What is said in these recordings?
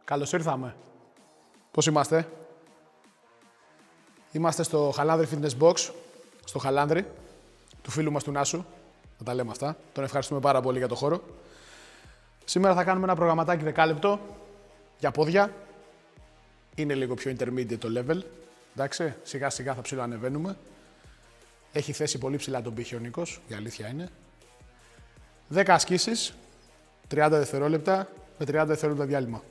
Καλώς ήρθαμε. Πώς είμαστε? Είμαστε στο Χαλάνδρι Fitness Box, στο Χαλάνδρι, του φίλου μας του Νάσου. Να τα λέμε αυτά. Τον ευχαριστούμε πάρα πολύ για το χώρο. Σήμερα θα κάνουμε ένα προγραμματάκι 10 λεπτό για πόδια. Είναι λίγο πιο intermediate το level. Εντάξει, σιγά σιγά θα ψιλοανεβαίνουμε. Έχει θέσει πολύ ψηλά τον πύχη ο Νίκος, η αλήθεια είναι. 10 ασκήσεις, 30 δευτερόλεπτα με 30 δευτερόλεπτα διάλειμμα.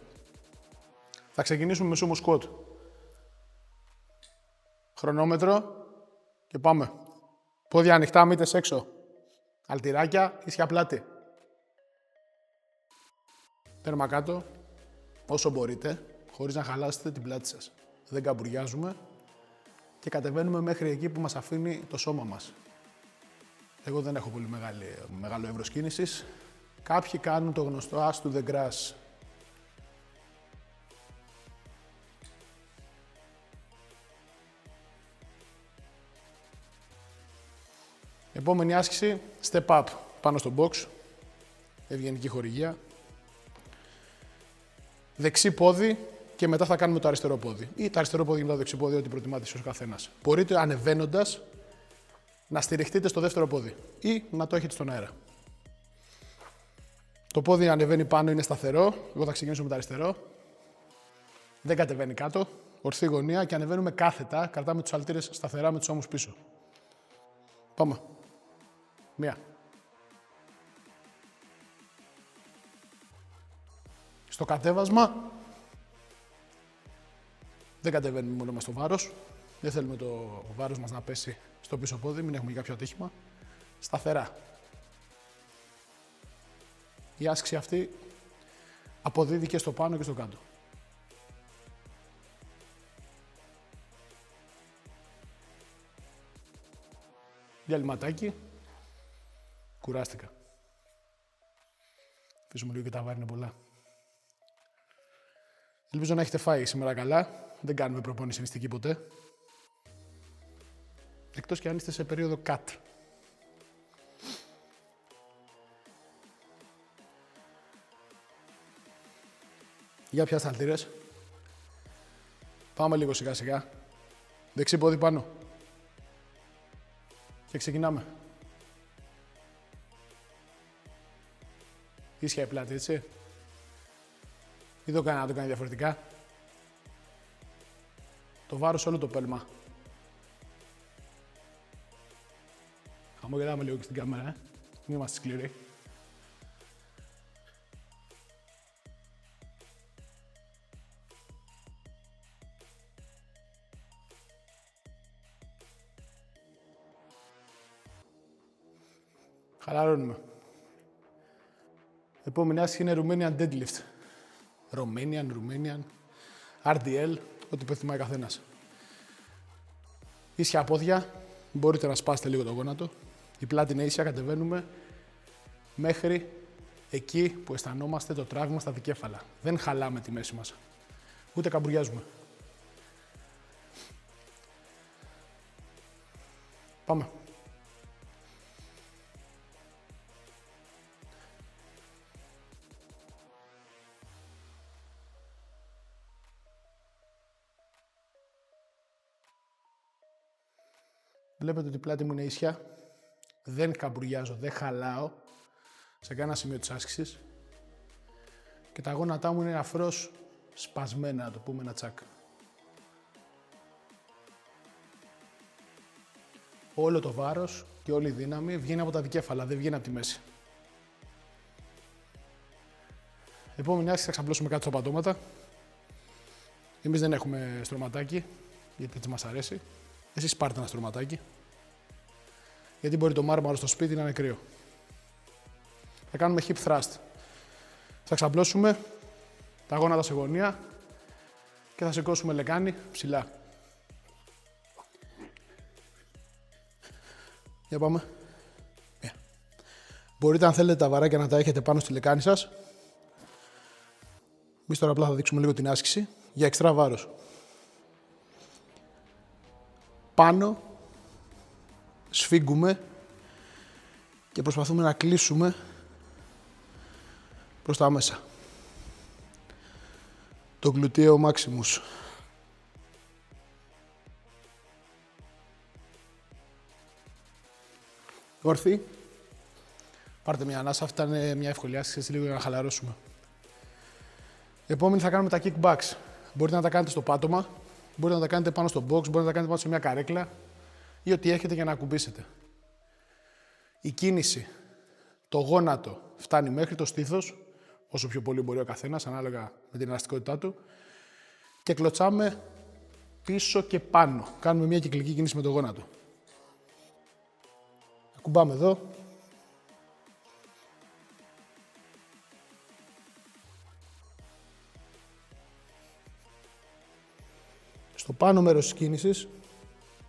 Θα ξεκινήσουμε με sumo squat. Χρονόμετρο και πάμε. Πόδια ανοιχτά, μύτες έξω. Αλτιράκια, ίσια πλάτη. Τέρμα κάτω, όσο μπορείτε, χωρίς να χαλάσετε την πλάτη σας. Δεν καμπουριάζουμε και κατεβαίνουμε μέχρι εκεί που μας αφήνει το σώμα μας. Εγώ δεν έχω πολύ μεγάλο εύρος κίνησης. Κάποιοι κάνουν το γνωστό as to the grass. Επόμενη άσκηση, step up πάνω στο box, ευγενική χορηγία. Δεξί πόδι και μετά θα κάνουμε το αριστερό πόδι. Ή το αριστερό πόδι και μετά το δεξί πόδι, ό,τι προτιμάτε ο καθένας. Μπορείτε ανεβαίνοντας να στηριχτείτε στο δεύτερο πόδι ή να το έχετε στον αέρα. Το πόδι ανεβαίνει πάνω, είναι σταθερό. Εγώ θα ξεκινήσω με το αριστερό. Δεν κατεβαίνει κάτω. Ορθή γωνία και ανεβαίνουμε κάθετα. Κρατάμε τους αλτήρες σταθερά με τους ώμους πίσω. Πάμε. Μία. Στο κατέβασμα δεν κατεβαίνουμε μόνο μας το βάρος. Δεν θέλουμε το βάρος μας να πέσει στο πίσω πόδι, μην έχουμε κάποιο ατύχημα. Σταθερά. Η άσκηση αυτή αποδίδει και στο πάνω και στο κάτω. Διαλυματάκι. Κουράστηκα. Αφήσουμε λίγο και τα βάρη είναι πολλά. Ελπίζω να έχετε φάει σήμερα καλά. Δεν κάνουμε προπόνηση νηστική ποτέ. Εκτός και αν είστε σε περίοδο cut. Για πιάστε αλτήρες. Πάμε λίγο σιγά σιγά. Δεξί πόδι πάνω. Και ξεκινάμε. Ίσια η πλάτη, έτσι. Ή το κάνει να το κάνει διαφορετικά. Το βάρος όλο το πέλμα. Χαμογελάμε λίγο και στην κάμερα, Μην είμαστε σκληροί. Χαλαρώνουμε. Επόμενη άσκηση είναι Romanian deadlift. Romanian, RDL, ό,τι προτιμάει καθένας. Ίσια πόδια, μπορείτε να σπάσετε λίγο το γόνατο. Η πλάτη είναι ίσια, κατεβαίνουμε μέχρι εκεί που αισθανόμαστε το τράβημα στα δικέφαλα. Δεν χαλάμε τη μέση μας, ούτε καμπουριάζουμε. Πάμε. Βλέπετε ότι η πλάτη μου είναι ίσια. Δεν καμπουριάζω, δεν χαλάω σε κανένα σημείο της άσκησης. Και τα γόνατά μου είναι αφρώς σπασμένα, να το πούμε ένα τσακ. Όλο το βάρος και όλη η δύναμη βγαίνει από τα δικέφαλα, δεν βγαίνει από τη μέση. Επόμενη άσκηση θα ξαπλώσουμε κάτω στα πατώματα. Εμείς δεν έχουμε στρωματάκι, γιατί έτσι μας αρέσει. Εσείς πάρτε ένα στρωματάκι. Γιατί μπορεί το μάρμαρο στο σπίτι να είναι κρύο. Θα κάνουμε hip thrust. Θα ξαπλώσουμε τα γόνατα σε γωνία και θα σηκώσουμε λεκάνη ψηλά. Για πάμε. Μπορείτε αν θέλετε τα βαράκια να τα έχετε πάνω στη λεκάνη σας. Εμείς τώρα απλά θα δείξουμε λίγο την άσκηση για εξτρά βάρος. Πάνω, σφίγγουμε και προσπαθούμε να κλείσουμε προς τα μέσα. Το γλουτιαίο μάξιμους. Όρθιοι. Πάρτε μια ανάσα, αυτή ήταν μια εύκολη άσκηση, λίγο για να χαλαρώσουμε. Επόμενη θα κάνουμε τα kickbacks. Μπορείτε να τα κάνετε στο πάτωμα, μπορείτε να τα κάνετε πάνω στο box, μπορείτε να τα κάνετε πάνω σε μια καρέκλα ή ό,τι έχετε για να ακουμπήσετε. Η κίνηση, το γόνατο φτάνει μέχρι το στήθος, όσο πιο πολύ μπορεί ο καθένας, ανάλογα με την ελαστικότητά του, και κλωτσάμε πίσω και πάνω. Κάνουμε μια κυκλική κίνηση με το γόνατο. Ακουμπάμε εδώ. Στο πάνω μέρος της κίνησης,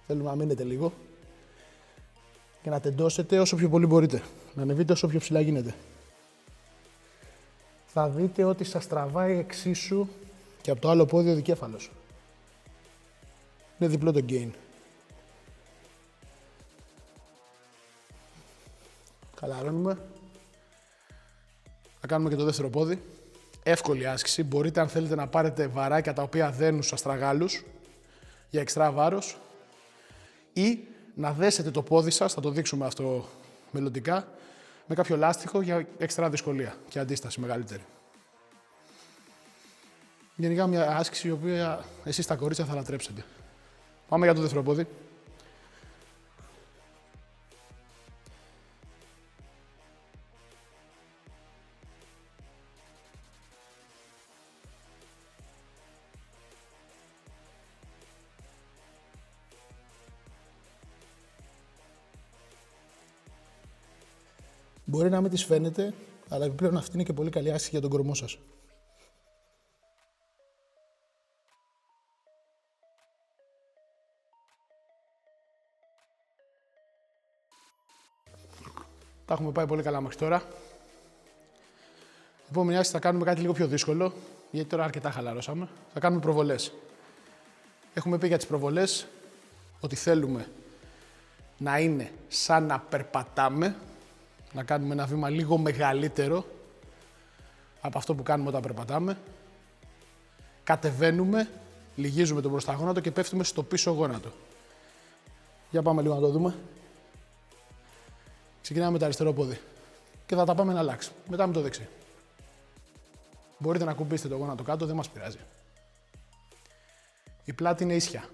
θέλουμε να μείνετε λίγο και να τεντώσετε όσο πιο πολύ μπορείτε. Να ανεβείτε όσο πιο ψηλά γίνεται. Θα δείτε ότι σας τραβάει εξίσου και από το άλλο πόδι ο δικέφαλος. Είναι διπλό το gain. Χαλαρώνουμε. Θα κάνουμε και το δεύτερο πόδι. Εύκολη άσκηση. Μπορείτε αν θέλετε να πάρετε βαράκια τα οποία δένουν στους αστραγάλους για εξτρά βάρος ή να δέσετε το πόδι σας, θα το δείξουμε αυτό μελλοντικά, με κάποιο λάστιχο για εξτρά δυσκολία και αντίσταση μεγαλύτερη. Γενικά μια άσκηση η οποία εσείς τα κορίτσια θα λατρέψετε. Πάμε για το δεύτερο πόδι. Μπορεί να μην τις φαίνεται, αλλά επιπλέον αυτή είναι και πολύ καλή άσκηση για τον κορμό σας. Τα έχουμε πάει πολύ καλά μέχρι τώρα. Επόμενη άσκηση θα κάνουμε κάτι λίγο πιο δύσκολο, γιατί τώρα αρκετά χαλαρώσαμε. Θα κάνουμε προβολές. Έχουμε πει για τις προβολές ότι θέλουμε να είναι σαν να περπατάμε, να κάνουμε ένα βήμα λίγο μεγαλύτερο από αυτό που κάνουμε όταν περπατάμε. Κατεβαίνουμε, λυγίζουμε τον μπροστά γόνατο και πέφτουμε στο πίσω γόνατο. Για πάμε λίγο να το δούμε. Ξεκινάμε με το αριστερό πόδι και θα τα πάμε να αλλάξει. Μετά με το δεξί. Μπορείτε να κουμπίσετε το γόνατο κάτω, δεν μας πειράζει. Η πλάτη είναι ίσια.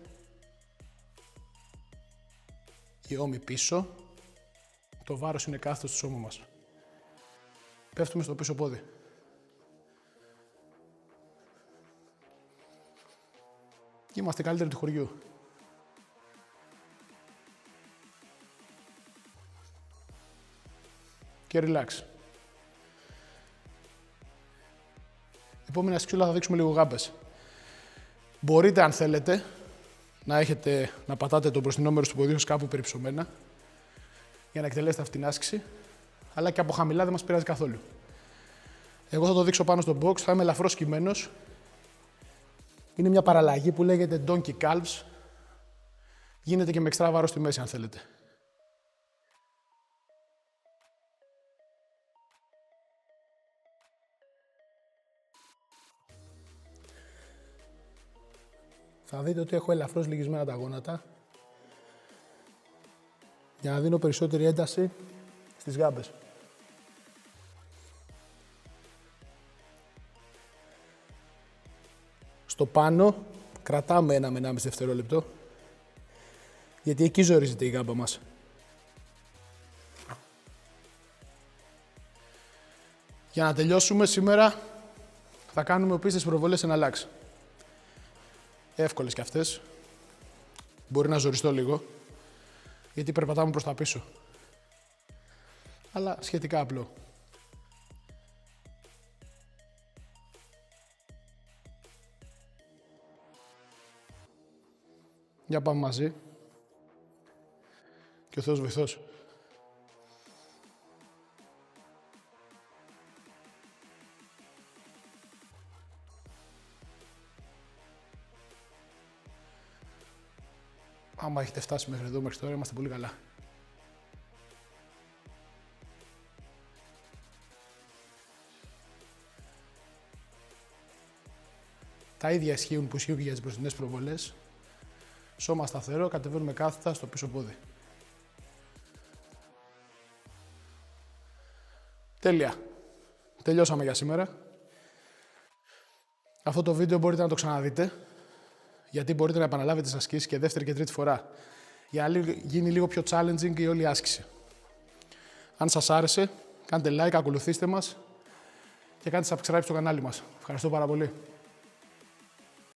Η ώμη πίσω. Το βάρος είναι κάθετο στο σώμα μας. Πέφτουμε στο πίσω πόδι. Είμαστε καλύτεροι του χωριού. Και relax. Επόμενη ασκησούλα θα δείξουμε λίγο γάμπες. Μπορείτε, αν θέλετε, να πατάτε το μπροστινό μέρος του ποδιού σας κάπου περιψωμένα για να εκτελέσετε αυτή την άσκηση, αλλά και από χαμηλά δεν μας πειράζει καθόλου. Εγώ θα το δείξω πάνω στο box, θα είμαι ελαφρώς κυμμένος. Είναι μια παραλλαγή που λέγεται Donkey Calves. Γίνεται και με εξτρά βάρος στη μέση, αν θέλετε. Θα δείτε ότι έχω ελαφρώς λυγισμένα τα γόνατα για να δίνω περισσότερη ένταση στις γάμπες. Στο πάνω κρατάμε 1 με 1,5 δευτερόλεπτο, γιατί εκεί ζορίζεται η γάμπα μας. Για να τελειώσουμε σήμερα θα κάνουμε οπίστες προβολές εναλλάξ. Εύκολες κι αυτές. Μπορεί να ζοριστώ λίγο, γιατί περπατάμε προς τα πίσω. Αλλά σχετικά απλό. Για πάμε μαζί. Και ο Θεός βοηθός. Άμα έχετε φτάσει μέχρι εδώ, μέχρι τώρα, είμαστε πολύ καλά. Τα ίδια ισχύουν που ισχύουν και για τις μπροστινές προβολές. Σώμα σταθερό, κατεβαίνουμε κάθετα στο πίσω πόδι. Τέλεια. Τελειώσαμε για σήμερα. Αυτό το βίντεο μπορείτε να το ξαναδείτε, γιατί μπορείτε να επαναλάβετε τις ασκήσεις και δεύτερη και τρίτη φορά, για να γίνει λίγο πιο challenging η όλη άσκηση. Αν σας άρεσε, κάντε like, ακολουθήστε μας και κάντε subscribe στο κανάλι μας. Ευχαριστώ πάρα πολύ.